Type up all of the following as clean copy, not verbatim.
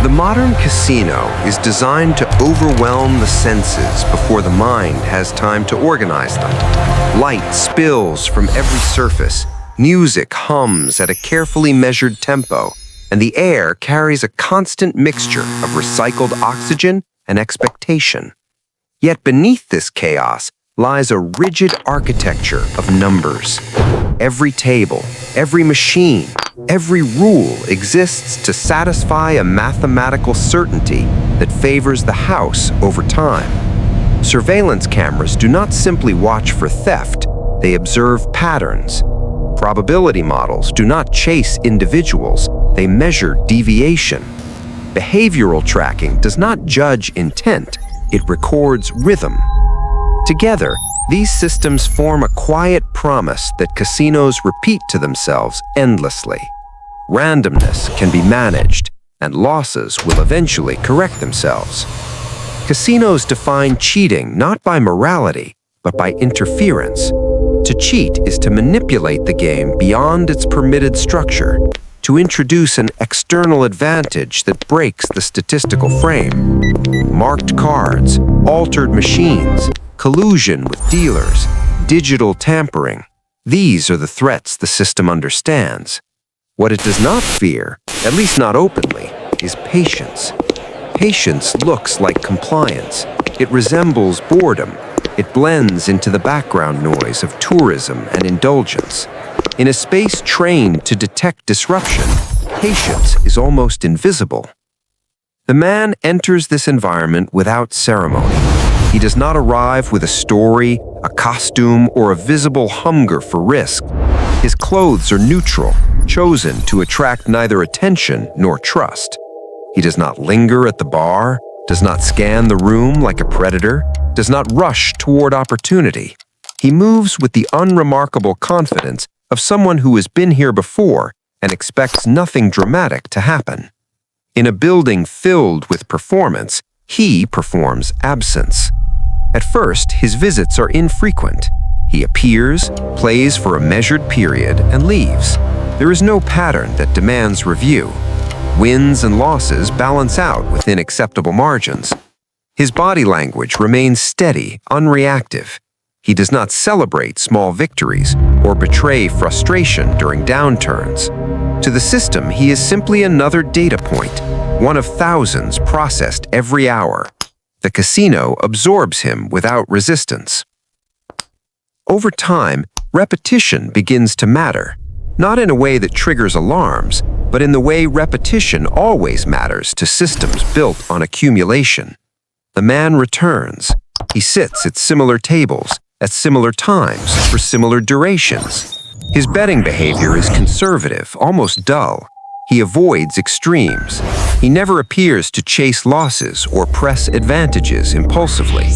The modern casino is designed to overwhelm the senses before the mind has time to organize them. Light spills from every surface, music hums at a carefully measured tempo, and the air carries a constant mixture of recycled oxygen and expectation. Yet beneath this chaos lies a rigid architecture of numbers. Every table, every machine, every rule exists to satisfy a mathematical certainty that favors the house over time. Surveillance cameras do not simply watch for theft, they observe patterns. Probability models do not chase individuals, they measure deviation. Behavioral tracking does not judge intent, it records rhythm. Together, these systems form a quiet promise that casinos repeat to themselves endlessly. Randomness can be managed, and losses will eventually correct themselves. Casinos define cheating not by morality, but by interference. To cheat is to manipulate the game beyond its permitted structure, to introduce an external advantage that breaks the statistical frame. Marked cards, altered machines, collusion with dealers, digital tampering. These are the threats the system understands. What it does not fear, at least not openly, is patience. Patience looks like compliance. It resembles boredom. It blends into the background noise of tourism and indulgence. In a space trained to detect disruption, patience is almost invisible. The man enters this environment without ceremony. He does not arrive with a story, a costume, or a visible hunger for risk. His clothes are neutral, chosen to attract neither attention nor trust. He does not linger at the bar, does not scan the room like a predator, does not rush toward opportunity. He moves with the unremarkable confidence of someone who has been here before and expects nothing dramatic to happen. In a building filled with performance, he performs absence. At first, his visits are infrequent. He appears, plays for a measured period, and leaves. There is no pattern that demands review. Wins and losses balance out within acceptable margins. His body language remains steady, unreactive. He does not celebrate small victories or betray frustration during downturns. To the system, he is simply another data point, one of thousands processed every hour. The casino absorbs him without resistance. Over time, repetition begins to matter, not in a way that triggers alarms, but in the way repetition always matters to systems built on accumulation. The man returns. He sits at similar tables, at similar times, for similar durations. His betting behavior is conservative, almost dull. He avoids extremes. He never appears to chase losses or press advantages impulsively.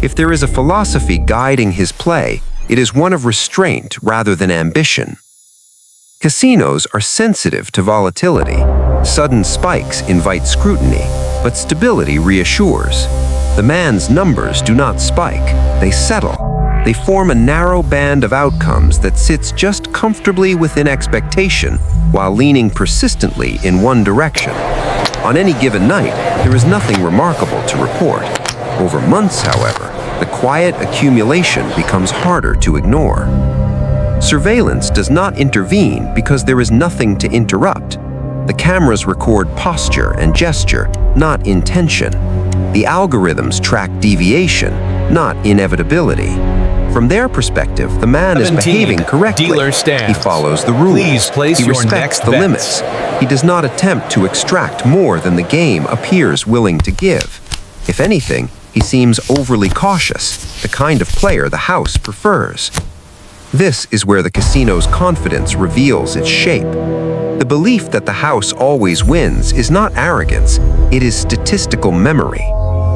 If there is a philosophy guiding his play, it is one of restraint rather than ambition. Casinos are sensitive to volatility. Sudden spikes invite scrutiny, but stability reassures. The man's numbers do not spike, they settle. They form a narrow band of outcomes that sits just comfortably within expectation while leaning persistently in one direction. On any given night, there is nothing remarkable to report. Over months, however, the quiet accumulation becomes harder to ignore. Surveillance does not intervene because there is nothing to interrupt. The cameras record posture and gesture, not intention. The algorithms track deviation, not inevitability. From their perspective, the man is behaving correctly. He follows the rules. Please place He your respects next the bets. limits. He does not attempt to extract more than the game appears willing to give. If anything, he seems overly cautious, the kind of player the house prefers. This is where the casino's confidence reveals its shape. The belief that the house always wins is not arrogance, it is statistical memory.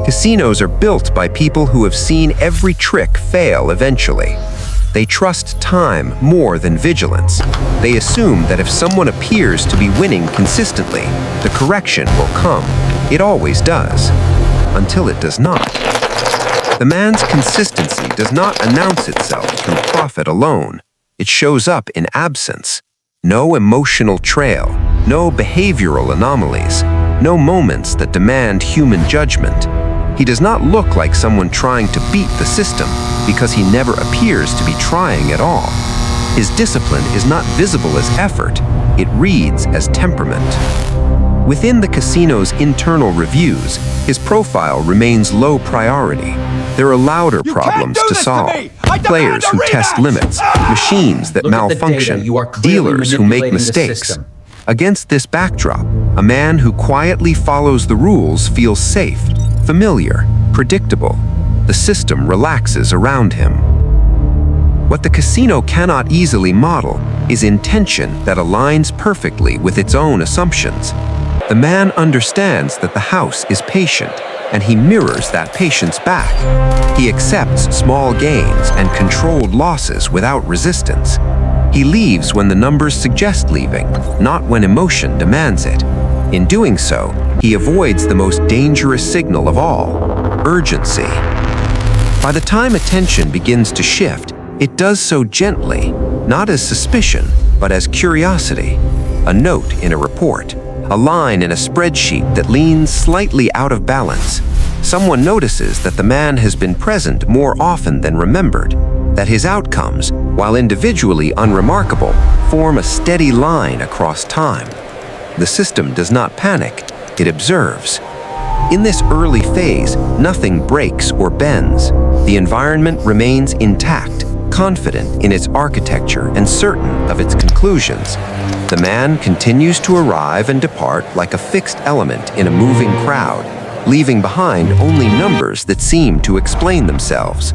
Casinos are built by people who have seen every trick fail eventually. They trust time more than vigilance. They assume that if someone appears to be winning consistently, the correction will come. It always does, until it does not. The man's consistency does not announce itself through profit alone. It shows up in absence. No emotional trail, no behavioral anomalies. no moments that demand human judgment. He does not look like someone trying to beat the system because he never appears to be trying at all. His discipline is not visible as effort, it reads as temperament. Within the casino's internal reviews, his profile remains low priority. There are louder problems to solve. Players who test limits, machines that malfunction, dealers who make mistakes. Against this backdrop, a man who quietly follows the rules feels safe, familiar, predictable. The system relaxes around him. What the casino cannot easily model is intention that aligns perfectly with its own assumptions. The man understands that the house is patient, and he mirrors that patience back. He accepts small gains and controlled losses without resistance. He leaves when the numbers suggest leaving, not when emotion demands it. In doing so, he avoids the most dangerous signal of all, urgency. By the time attention begins to shift, it does so gently, not as suspicion, but as curiosity. A note in a report, a line in a spreadsheet that leans slightly out of balance. Someone notices that the man has been present more often than remembered, that his outcomes, while individually unremarkable, form a steady line across time. The system does not panic, it observes. In this early phase, nothing breaks or bends. The environment remains intact, confident in its architecture and certain of its conclusions. The man continues to arrive and depart like a fixed element in a moving crowd, leaving behind only numbers that seem to explain themselves.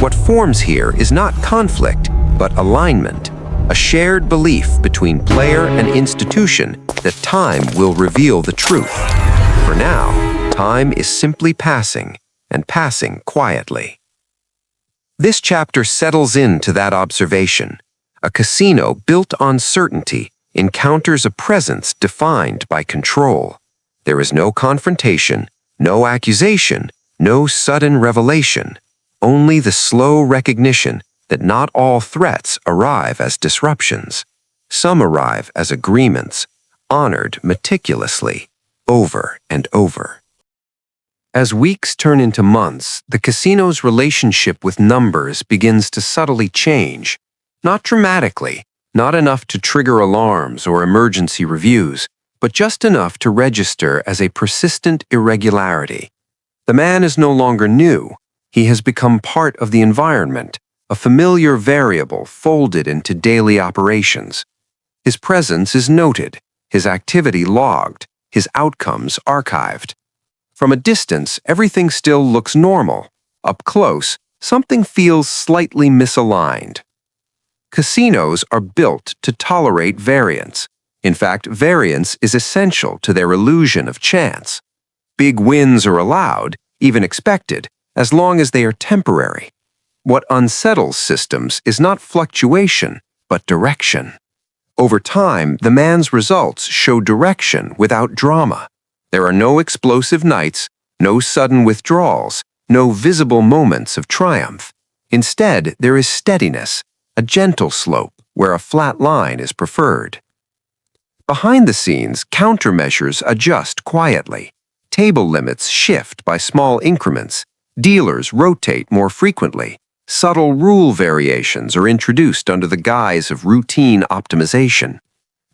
What forms here is not conflict, but alignment, a shared belief between player and institution that time will reveal the truth. For now, time is simply passing, and passing quietly. This chapter settles into that observation. A casino built on certainty encounters a presence defined by control. There is no confrontation, no accusation, no sudden revelation, only the slow recognition that not all threats arrive as disruptions. Some arrive as agreements, honored meticulously, over and over. As weeks turn into months, the casino's relationship with numbers begins to subtly change. Not dramatically, not enough to trigger alarms or emergency reviews, but just enough to register as a persistent irregularity. The man is no longer new. He has become part of the environment, a familiar variable folded into daily operations. His presence is noted, his activity logged, his outcomes archived. From a distance, everything still looks normal. Up close, something feels slightly misaligned. Casinos are built to tolerate variance. In fact, variance is essential to their illusion of chance. Big wins are allowed, even expected, as long as they are temporary. What unsettles systems is not fluctuation, but direction. Over time, the man's results show direction without drama. There are no explosive nights, no sudden withdrawals, no visible moments of triumph. Instead, there is steadiness, a gentle slope where a flat line is preferred. Behind the scenes, countermeasures adjust quietly. Table limits shift by small increments. Dealers rotate more frequently. Subtle rule variations are introduced under the guise of routine optimization.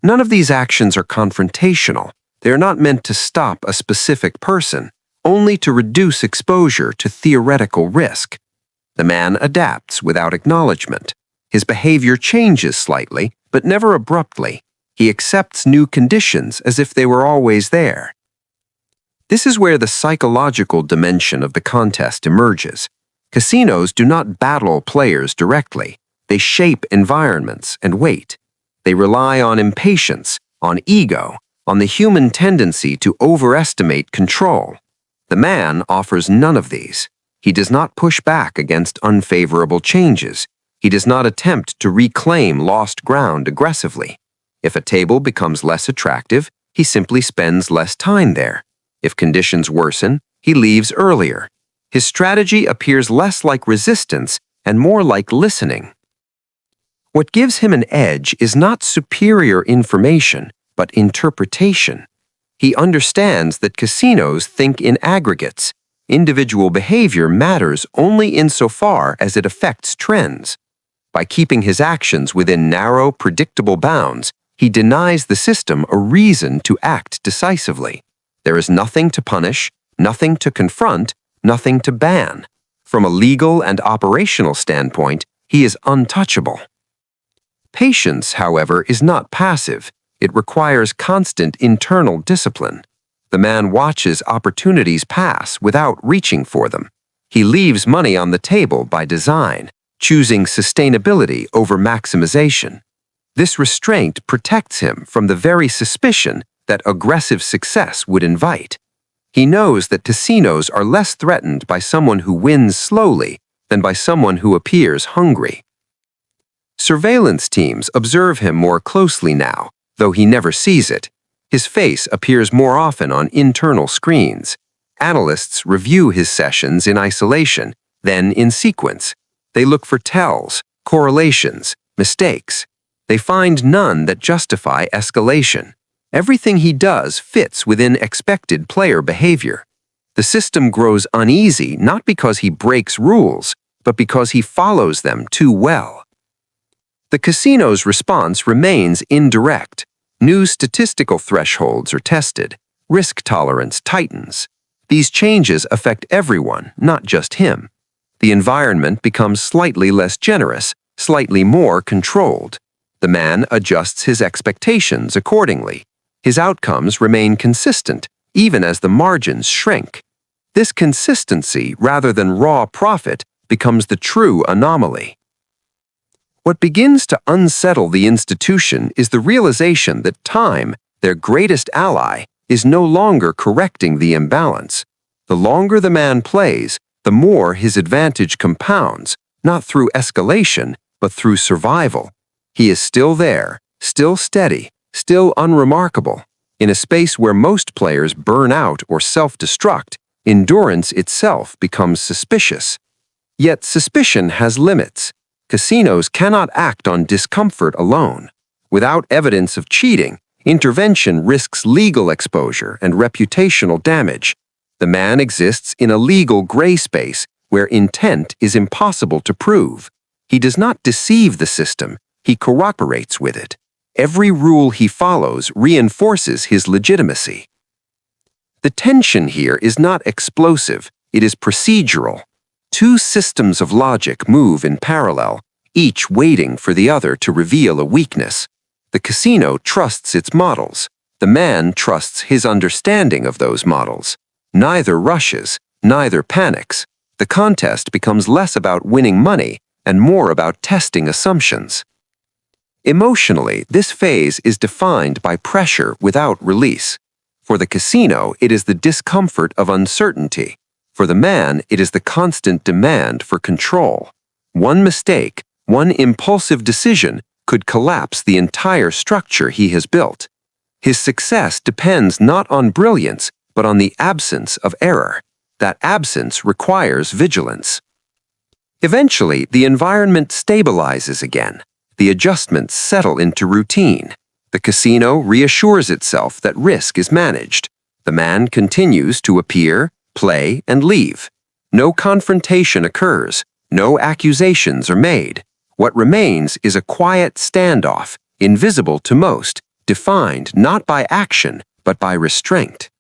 None of these actions are confrontational. They are not meant to stop a specific person, only to reduce exposure to theoretical risk. The man adapts without acknowledgement. His behavior changes slightly, but never abruptly. He accepts new conditions as if they were always there. This is where the psychological dimension of the contest emerges. Casinos do not battle players directly. They shape environments and wait. They rely on impatience, on ego, on the human tendency to overestimate control. The man offers none of these. He does not push back against unfavorable changes. He does not attempt to reclaim lost ground aggressively. If a table becomes less attractive, he simply spends less time there. If conditions worsen, he leaves earlier. His strategy appears less like resistance and more like listening. What gives him an edge is not superior information, but interpretation. He understands that casinos think in aggregates. Individual behavior matters only insofar as it affects trends. By keeping his actions within narrow, predictable bounds, he denies the system a reason to act decisively. There is nothing to punish, nothing to confront, nothing to ban. From a legal and operational standpoint, he is untouchable. Patience, however, is not passive. It requires constant internal discipline. The man watches opportunities pass without reaching for them. He leaves money on the table by design, choosing sustainability over maximization. This restraint protects him from the very suspicion that aggressive success would invite. He knows that casinos are less threatened by someone who wins slowly than by someone who appears hungry. Surveillance teams observe him more closely now, though he never sees it. His face appears more often on internal screens. Analysts review his sessions in isolation, then in sequence. They look for tells, correlations, mistakes. They find none that justify escalation. Everything he does fits within expected player behavior. The system grows uneasy not because he breaks rules, but because he follows them too well. The casino's response remains indirect. New statistical thresholds are tested. Risk tolerance tightens. These changes affect everyone, not just him. The environment becomes slightly less generous, slightly more controlled. The man adjusts his expectations accordingly. His outcomes remain consistent, even as the margins shrink. This consistency, rather than raw profit, becomes the true anomaly. What begins to unsettle the institution is the realization that time, their greatest ally, is no longer correcting the imbalance. The longer the man plays, the more his advantage compounds, not through escalation, but through survival. He is still there, still steady, still unremarkable. In a space where most players burn out or self-destruct, endurance itself becomes suspicious. Yet suspicion has limits. Casinos cannot act on discomfort alone. Without evidence of cheating, intervention risks legal exposure and reputational damage. The man exists in a legal gray space where intent is impossible to prove. He does not deceive the system, he cooperates with it. Every rule he follows reinforces his legitimacy. The tension here is not explosive, it is procedural. Two systems of logic move in parallel, each waiting for the other to reveal a weakness. The casino trusts its models. The man trusts his understanding of those models. Neither rushes, neither panics. The contest becomes less about winning money and more about testing assumptions. Emotionally, this phase is defined by pressure without release. For the casino, it is the discomfort of uncertainty. For the man, it is the constant demand for control. One mistake, one impulsive decision could collapse the entire structure he has built. His success depends not on brilliance, but on the absence of error. That absence requires vigilance. Eventually, the environment stabilizes again. The adjustments settle into routine. The casino reassures itself that risk is managed. The man continues to appear, play, and leave. No confrontation occurs. No accusations are made. What remains is a quiet standoff, invisible to most, defined not by action, but by restraint.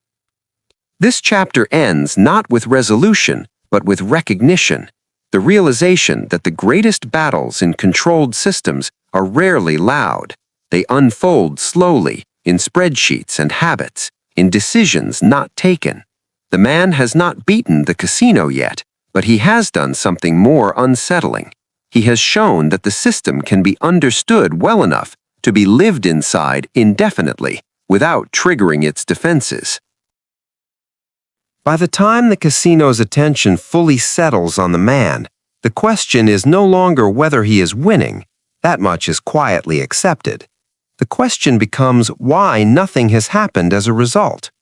This chapter ends not with resolution, but with recognition. The realization that the greatest battles in controlled systems are rarely loud. They unfold slowly, in spreadsheets and habits, in decisions not taken. The man has not beaten the casino yet, but he has done something more unsettling. He has shown that the system can be understood well enough to be lived inside indefinitely, without triggering its defenses. By the time the casino's attention fully settles on the man, the question is no longer whether he is winning. That much is quietly accepted. The question becomes why nothing has happened as a result.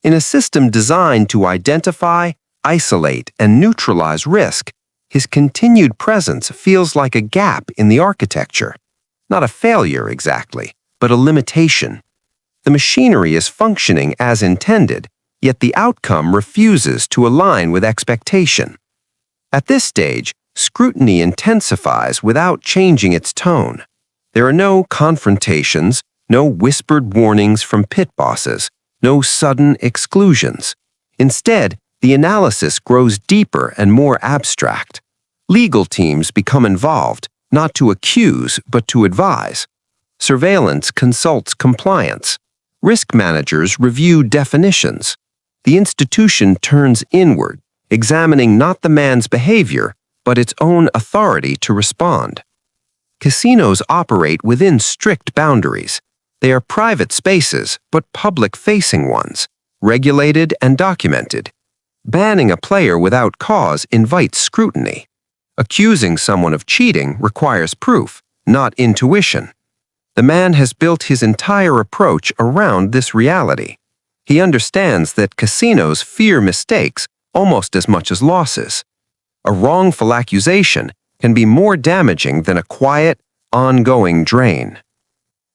In a system designed to identify, isolate, and neutralize risk, his continued presence feels like a gap in the architecture. Not a failure exactly, but a limitation. The machinery is functioning as intended, yet the outcome refuses to align with expectation. At this stage, scrutiny intensifies without changing its tone. There are no confrontations, no whispered warnings from pit bosses, no sudden exclusions. Instead, the analysis grows deeper and more abstract. Legal teams become involved, not to accuse, but to advise. Surveillance consults compliance. Risk managers review definitions. The institution turns inward, examining not the man's behavior, but its own authority to respond. Casinos operate within strict boundaries. They are private spaces, but public-facing ones, regulated and documented. Banning a player without cause invites scrutiny. Accusing someone of cheating requires proof, not intuition. The man has built his entire approach around this reality. He understands that casinos fear mistakes almost as much as losses. A wrongful accusation can be more damaging than a quiet, ongoing drain.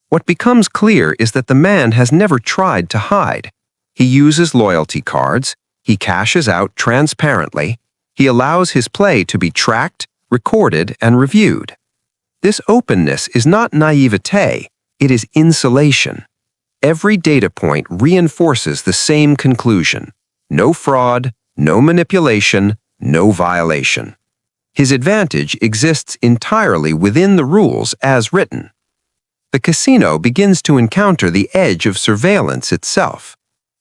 What becomes clear is that the man has never tried to hide. He uses loyalty cards, he cashes out transparently, he allows his play to be tracked, recorded, and reviewed. This openness is not naivete, it is insulation. Every data point reinforces the same conclusion: no fraud, no manipulation, no violation. His advantage exists entirely within the rules as written. The casino begins to encounter the edge of surveillance itself.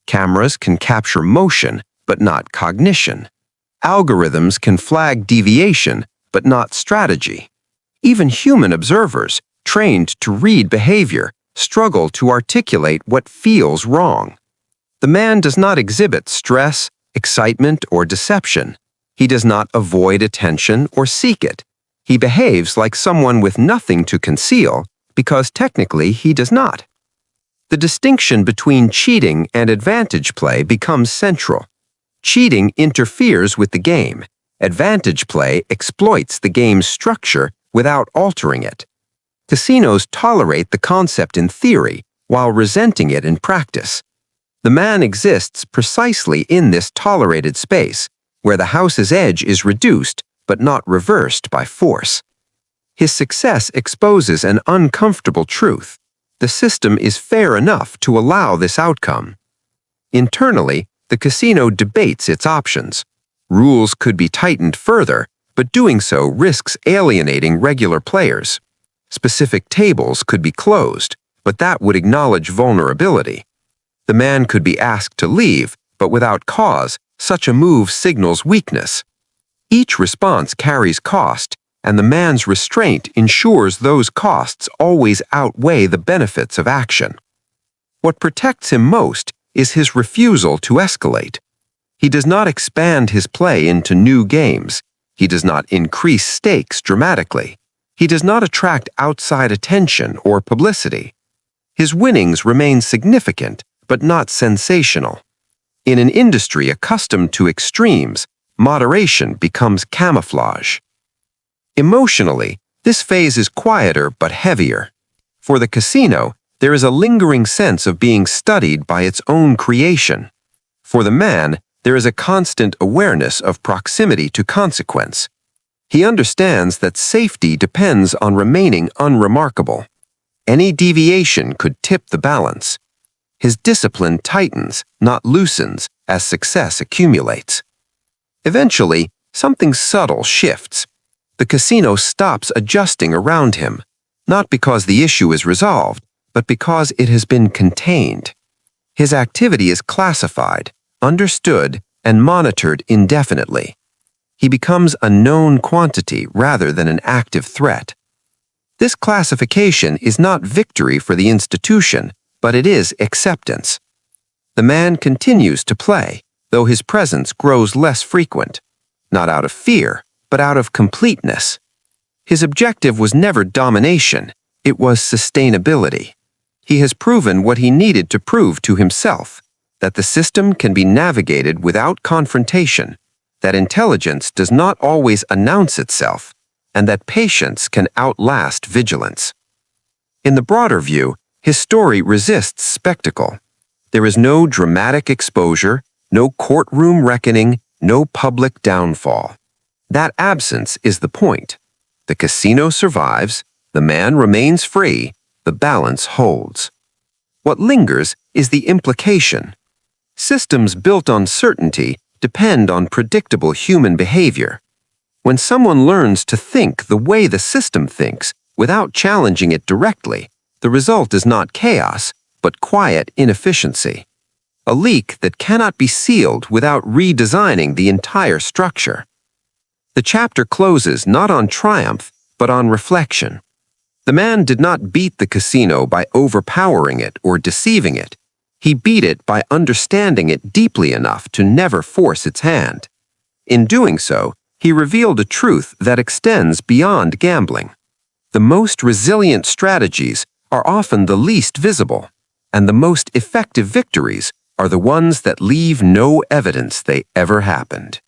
Cameras can capture motion, but not cognition. Algorithms can flag deviation, but not strategy. Even human observers, trained to read behavior, struggle to articulate what feels wrong. The man does not exhibit stress, excitement, or deception. He does not avoid attention or seek it. He behaves like someone with nothing to conceal, because technically he does not. The distinction between cheating and advantage play becomes central. Cheating interferes with the game. Advantage play exploits the game's structure without altering it. Casinos tolerate the concept in theory while resenting it in practice. The man exists precisely in this tolerated space, where the house's edge is reduced but not reversed by force. His success exposes an uncomfortable truth. The system is fair enough to allow this outcome. Internally, the casino debates its options. Rules could be tightened further, but doing so risks alienating regular players. Specific tables could be closed, but that would acknowledge vulnerability. The man could be asked to leave, but without cause, such a move signals weakness. Each response carries cost, and the man's restraint ensures those costs always outweigh the benefits of action. What protects him most is his refusal to escalate. He does not expand his play into new games. He does not increase stakes dramatically. He does not attract outside attention or publicity. His winnings remain significant, but not sensational. In an industry accustomed to extremes, moderation becomes camouflage. Emotionally, this phase is quieter but heavier. For the casino, there is a lingering sense of being studied by its own creation. For the man, there is a constant awareness of proximity to consequence. He understands that safety depends on remaining unremarkable. Any deviation could tip the balance. His discipline tightens, not loosens, as success accumulates. Eventually, something subtle shifts. The casino stops adjusting around him, not because the issue is resolved, but because it has been contained. His activity is classified, understood, and monitored indefinitely. He becomes a known quantity rather than an active threat. This classification is not victory for the institution, but it is acceptance. The man continues to play, though his presence grows less frequent, not out of fear, but out of completeness. His objective was never domination, it was sustainability. He has proven what he needed to prove to himself, that the system can be navigated without confrontation, that intelligence does not always announce itself, and that patience can outlast vigilance. In the broader view, His story resists spectacle. There is no dramatic exposure, no courtroom reckoning, no public downfall. That absence is the point. The casino survives, the man remains free, the balance holds. What lingers is the implication. Systems built on certainty depend on predictable human behavior. When someone learns to think the way the system thinks without challenging it directly, the result is not chaos, but quiet inefficiency. A leak that cannot be sealed without redesigning the entire structure. The chapter closes not on triumph, but on reflection. The man did not beat the casino by overpowering it or deceiving it. He beat it by understanding it deeply enough to never force its hand. In doing so, he revealed a truth that extends beyond gambling. The most resilient strategies are often the least visible, and the most effective victories are the ones that leave no evidence they ever happened.